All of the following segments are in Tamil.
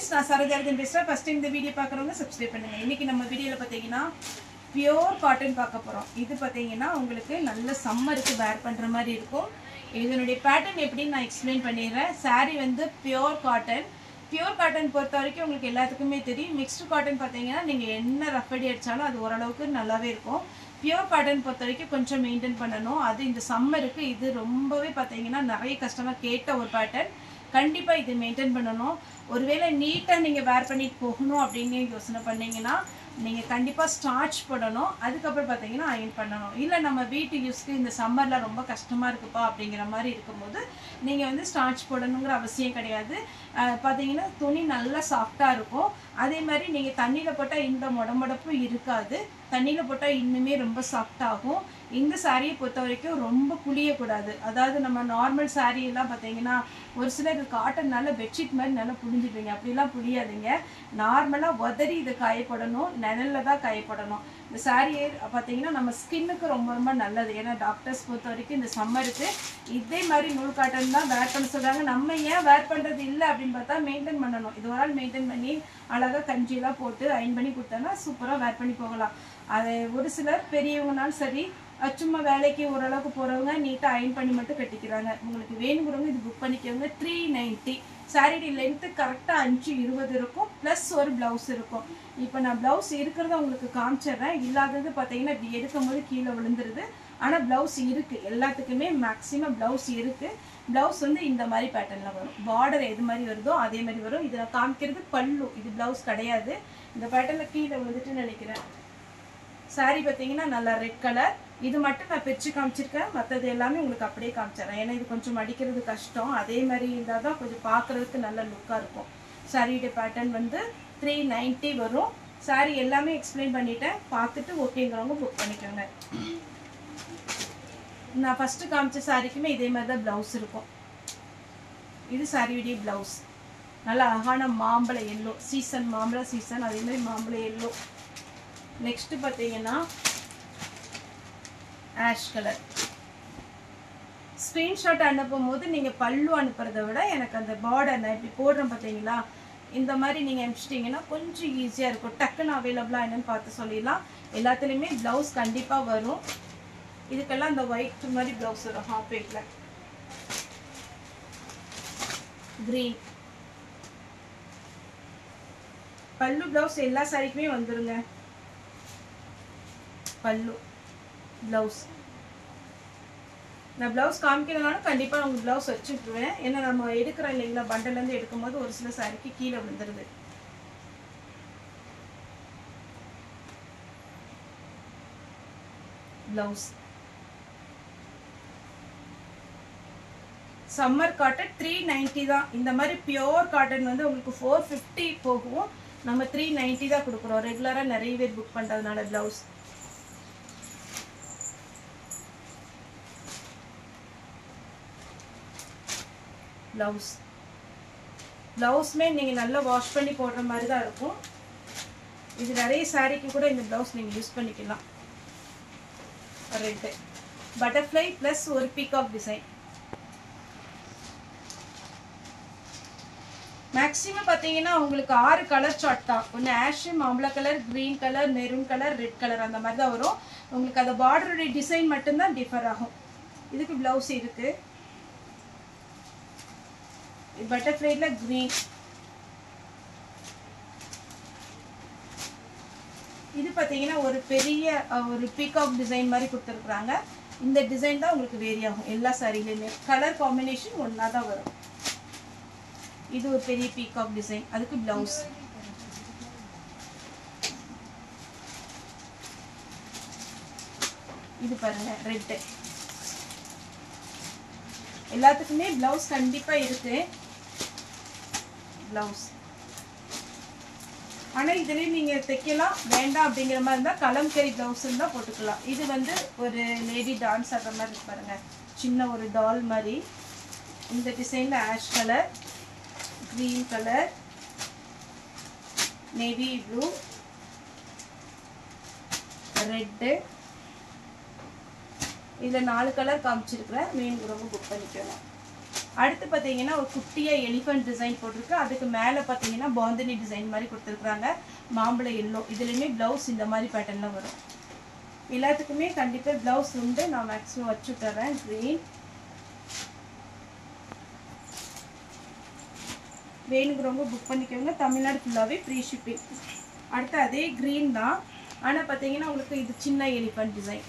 friends, நான் சரோஜாரதன் பேசுறேன். ஃபர்ஸ்ட் டைம் இந்த வீடியோ பார்க்குறவங்க சப்ஸ்கிரைப் பண்ணுங்க. இன்னைக்கு நம்ம வீடியோல பார்த்தீங்கன்னா பியூர் காட்டன் பார்க்க போறோம். இது பார்த்தீங்கன்னா உங்களுக்கு நல்ல சம்மருக்கு வேர் பண்ற மாதிரி இருக்கும். இதனுடைய பேட்டர்ன் எப்படின்னு நான் எக்ஸ்பிளைன் பண்ணிடுறேன். saree வந்து பியூர் காட்டன். பியூர் காட்டன் பொறுத்த வரைக்கும் உங்களுக்கு எல்லாத்துக்குமே தெரியும். மிக்ஸ்டு காட்டன் பார்த்தீங்கன்னா நீங்கள் என்ன ரஃபடி அடித்தாலும் அது ஓரளவுக்கு நல்லாவே இருக்கும். பியூர் காட்டன் பொறுத்த வரைக்கும் கொஞ்சம் மெயின்டைன் பண்ணணும். அது இந்த சம்மருக்கு இது ரொம்பவே பார்த்தீங்கன்னா நிறைய கஸ்டமர் கேட்ட ஒரு பேட்டர்ன். கண்டிப்பாக இது மெயின்டைன் பண்ணணும். ஒருவேளை நீட்டாக நீங்கள் வேர் பண்ணிட்டு போகணும் அப்படின்னு யோசனை பண்ணிங்கன்னா நீங்கள் கண்டிப்பாக ஸ்டார்ச் போடணும். அதுக்கப்புறம் பார்த்தீங்கன்னா அயன் பண்ணணும். இல்லை நம்ம வீட்டு யூஸ்க்கு இந்த சம்மரில் ரொம்ப கஷ்டமாக இருக்குப்பா அப்படிங்கிற மாதிரி இருக்கும்போது நீங்கள் வந்து ஸ்டார்ச் போடணுங்கிற அவசியம் கிடையாது. பார்த்தீங்கன்னா துணி நல்லா சாஃப்டாக இருக்கும். அதே மாதிரி நீங்கள் தண்ணியில் போட்டால் இந்த முடமுடப்பும் இருக்காது. தண்ணியில் போட்டால் இன்னுமே ரொம்ப சாஃப்டாகும். இந்த சாரியை பொறுத்த வரைக்கும் ரொம்ப புளியக்கூடாது. அதாவது நம்ம நார்மல் சாரியெல்லாம் பார்த்தீங்கன்னா ஒரு சிலர் காட்டன்னால பெட்ஷீட் மாதிரி நல்லா புளிஞ்சிடுவீங்க. அப்படிலாம் புளியாதீங்க. நார்மலாக உதறி இதை காயப்படணும், நிழலில் தான் காயப்படணும். இந்த சாரியை பார்த்தீங்கன்னா நம்ம ஸ்கின்னுக்கு ரொம்ப ரொம்ப நல்லது. ஏன்னா டாக்டர்ஸ் பொறுத்த வரைக்கும் இந்த சம்மருக்கு இதே மாதிரி நூல் காட்டன் தான் வேர் பண்ண சொல்கிறாங்க. நம்ம ஏன் வேர் பண்ணுறது இல்லை அப்படின்னு பார்த்தா மெயின்டைன் பண்ணணும். இது ஒரு நாள் மெயின்டைன் பண்ணி அழகாக கஞ்சியெல்லாம் போட்டு அயன் பண்ணி கொடுத்தோன்னா சூப்பராக வேர் பண்ணி போகலாம். அது ஒரு சிலர் பெரியவங்கனாலும் சரி, சும்மா வேலைக்கு ஓரளவுக்கு போகிறவங்க நீட்டாக அயன் பண்ணி மட்டும் கட்டிக்கிறாங்க. உங்களுக்கு வேணுங்கிறவங்க இது புக் பண்ணிக்கோங்க. 390. சாரியோட லென்த்து கரெக்டாக 5:20 இருக்கும். ப்ளஸ் ஒரு ப்ளவுஸ் இருக்கும். இப்போ நான் ப்ளவுஸ் இருக்கிறத உங்களுக்கு காமிச்சிட்றேன். இல்லாதது பார்த்தீங்கன்னா இப்படி எடுக்கும் போது கீழே விழுந்துருது. ஆனால் ப்ளவுஸ் இருக்குது. எல்லாத்துக்குமே மேக்ஸிமம் ப்ளவுஸ் இருக்குது. ப்ளவுஸ் வந்து இந்த மாதிரி பேட்டர்னில் வரும். பார்டர் எது மாதிரி வருதோ அதே மாதிரி வரும். இதில் காமிக்கிறது பல்லு, இது ப்ளவுஸ் கிடையாது. இந்த பேட்டர்னில் கீழே விழுந்துட்டுன்னு நினைக்கிறேன். சாரி பார்த்தீங்கன்னா நல்லா ரெட் கலர். இது மட்டும் நான் பிரித்து காமிச்சிருக்கேன். மற்றது எல்லாமே உங்களுக்கு அப்படியே காமிச்சிடறேன். ஏன்னா இது கொஞ்சம் மடிக்கிறது கஷ்டம். அதே மாதிரி இருந்தால் தான் கொஞ்சம் பார்க்குறதுக்கு நல்ல லுக்காக இருக்கும். சாரியோட பேட்டர்ன் வந்து 390 வரும். சாரி எல்லாமே எக்ஸ்பிளைன் பண்ணிட்டேன். பார்த்துட்டு ஓகேங்கிறவங்க புக் பண்ணிக்கோங்க. நான் ஃபஸ்ட்டு காமிச்ச சாரிக்குமே இதே மாதிரி தான் ப்ளவுஸ் இருக்கும். இது சாரியுடைய ப்ளவுஸ். நல்லா அழகான மாம்பழ எல்லோ சீசன், மாம்பழ சீசன். அதே மாதிரி மாம்பழ எல்லோ. நெக்ஸ்ட்டு பார்த்தீங்கன்னா ஆஷ் கலர். ஸ்க்ரீன்ஷாட் அனுப்பும் போது நீங்கள் பல்லு அனுப்புறதை விட எனக்கு அந்த பார்டர் நான் இப்படி போடுறேன் பார்த்தீங்களா, இந்த மாதிரி நீங்கள் அனுப்பிச்சிட்டிங்கன்னா கொஞ்சம் ஈஸியாக இருக்கும். டக்குன்னு அவைலபிளாக என்னன்னு பார்த்து சொல்லிடலாம். எல்லாத்துலேயுமே ப்ளவுஸ் கண்டிப்பாக வரும். இதுக்கெல்லாம் அந்த ஒயிட் மாதிரி ப்ளவுஸ் வரும். ஹாஃப் வெயிட்டில் க்ரீன் பல்லு ப்ளவுஸ் எல்லா சாரிக்குமே வந்துடுங்க. பல்லு ப்ளவுஸ் நான் ப்ளவுஸ் காமிக்கிறதுனால கண்டிப்பாக உங்களுக்கு ப்ளவுஸ் வச்சுட்டுருவேன். ஏன்னா நம்ம எடுக்கிறோம் இல்லைங்களா, பண்டலேருந்து எடுக்கும்போது ஒரு சில சாரிக்கு கீழே விழுந்துருது. ப்ளவுஸ் சம்மர் காட்டன் 390 தான். இந்த மாதிரி பியோர் காட்டன் வந்து உங்களுக்கு 450 போகும். நம்ம 390 தான் கொடுக்குறோம். ரெகுலராக நிறைய பேர் புக் பண்ணுறதுனால. ப்ளவுஸ் ப்ளவுஸ்மே நீங்கள் நல்லா வாஷ் பண்ணி போடுற மாதிரி தான் இருக்கும். இது நிறைய சாரிக்கு கூட இந்த ப்ளவுஸ் நீங்கள் யூஸ் பண்ணிக்கலாம். ரெட்டு பட்டர்ஃப்ளை ப்ளஸ் ஒரு பீகாக் டிசைன். மேக்ஸிமம் பார்த்தீங்கன்னா உங்களுக்கு 6 கலர் சார்ட் தான். ஒன்று ஆஷ், மாம்பழ colour, green colour, maroon colour, red colour, அந்த மாதிரி தான் வரும். உங்களுக்கு அந்த பார்டருடைய டிசைன் மட்டும்தான் டிஃபர் ஆகும். இதுக்கு ப்ளவுஸ் இருக்குது. பட்டர்ஃப்ளைல க்ரீன். இது பார்த்தீங்கன்னா ஒரு பெரிய ஒரு பீகாக் டிசைன் மாதிரி கொடுத்துருக்குறாங்க. இந்த டிசைன் தான் உங்களுக்கு வேரி ஆகும் எல்லா சாரிலையுமே. கலர் காம்பினேஷன் ஒன்றா தான் வரும். இது ஒரு பெரிய பீகாக் டிசைன். அதுக்கு ப்ளவுஸ். இது பாருங்க ரெட்டு. எல்லாத்துக்குமே ப்ளவுஸ் கண்டிப்பாக இருக்கு. ப்ளவுஸ் ஆனால் இதுலேயும் நீங்கள் தைக்கலாம். வேண்டாம் அப்படிங்கிற மாதிரி இருந்தால் கலம்கரி ப்ளவுஸ் இருந்தால் போட்டுக்கலாம். இது வந்து ஒரு லேடி டான்ஸ் ஆடுற மாதிரி இருக்கு பாருங்க, சின்ன ஒரு டால் மாதிரி. இந்த டிசைனில் ash colour, green colour, navy blue, red. இதில் 4 கலர் காமிச்சிருக்கிறேன். வேணுங்கிறவங்க புக் பண்ணிக்கலாம். அடுத்து பார்த்தீங்கன்னா ஒரு குட்டியாக எலிஃபண்ட் டிசைன் போட்டிருக்கு. அதுக்கு மேலே பார்த்தீங்கன்னா பாந்தினி டிசைன் மாதிரி கொடுத்துருக்குறாங்க. மாம்பழ எல்லோ இதுலேயுமே ப்ளவுஸ் இந்த மாதிரி பேட்டர்னில் வரும். எல்லாத்துக்குமே கண்டிப்பாக ப்ளவுஸ் உண்டு. நான் மேக்ஸிமம் வச்சு தரேன். க்ரீன் வேணுங்கிறவங்க புக் பண்ணிக்கோங்க. தமிழ்நாடு ஃபுல்லாகவே ஃப்ரீ ஷிப்பிங். அடுத்து அதே க்ரீன் தான், ஆனால் பார்த்தீங்கன்னா உங்களுக்கு இது சின்ன எலிஃபண்ட் டிசைன்.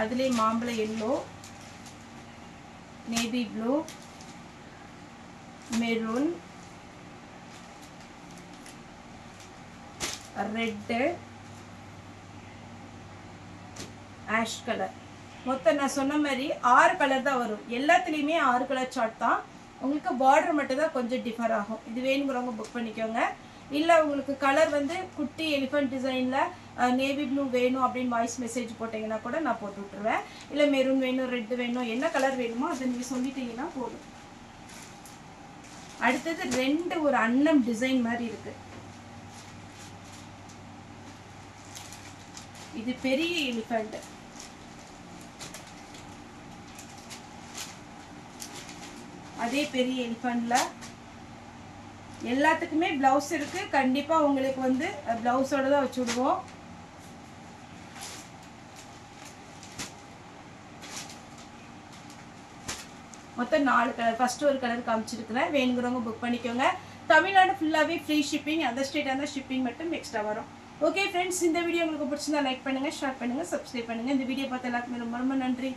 அதுலேயே மாம்பழ yellow, navy blue, maroon, red, ash colour. மொத்தம் நான் சொன்ன மாதிரி 6 கலர் தான் வரும். எல்லாத்துலேயுமே 6 கலர் சார்ட் தான். உங்களுக்கு பார்டர் மட்டும் தான் கொஞ்சம் டிஃபர் ஆகும். இது வேணுங்கிறவங்க புக் பண்ணிக்கோங்க. இல்லை உங்களுக்கு கலர் வந்து குட்டி எலிஃபண்ட் டிசைனில் நேவி ப்ளூ வேணும் அப்படின்னு வாய்ஸ் மெசேஜ் போட்டிங்கன்னா கூட நான் போட்டு விட்டுருவேன். இல்லை மெரூன் வேணும், ரெட்டு வேணும், என்ன கலர் வேணுமோ அதை நீங்கள் சொல்லிட்டீங்கன்னா போதும். அடுத்தது 2 ஒரு அன்னம் டிசைன் மாதிரி இருக்குது. இது பெரிய எலிஃபண்ட். அதே பெரிய எலிஃபண்ட்ல எல்லாத்துக்குமே பிளவுஸ் இருக்கு. கண்டிப்பா உங்களுக்கு வந்து பிளவுஸோட தான் வச்சு விடுவோம். மொத்தம் 4 கலர். ஃபர்ஸ்ட் ஒரு கலர் காமிச்சிருக்கிறேன். வேணுங்கிறவங்க புக் பண்ணிக்கோங்க. தமிழ்நாடு ஃபுல்லாகவே ஃப்ரீ ஷிப்பிங். அதர் ஸ்டேட்டாக இருந்தால் ஷிப்பிங் மட்டும் எக்ஸ்ட்ரா வரும். ஓகே ஃப்ரெண்ட்ஸ், இந்த வீடியோ உங்களுக்கு பிடிச்சிருந்தா லைக் பண்ணுங்கள், ஷேர் பண்ணுங்கள், சப்ஸ்கிரைப் பண்ணுங்கள். இந்த வீடியோ பார்த்து எல்லாருக்குமே ரொம்ப ரொம்ப நன்றி.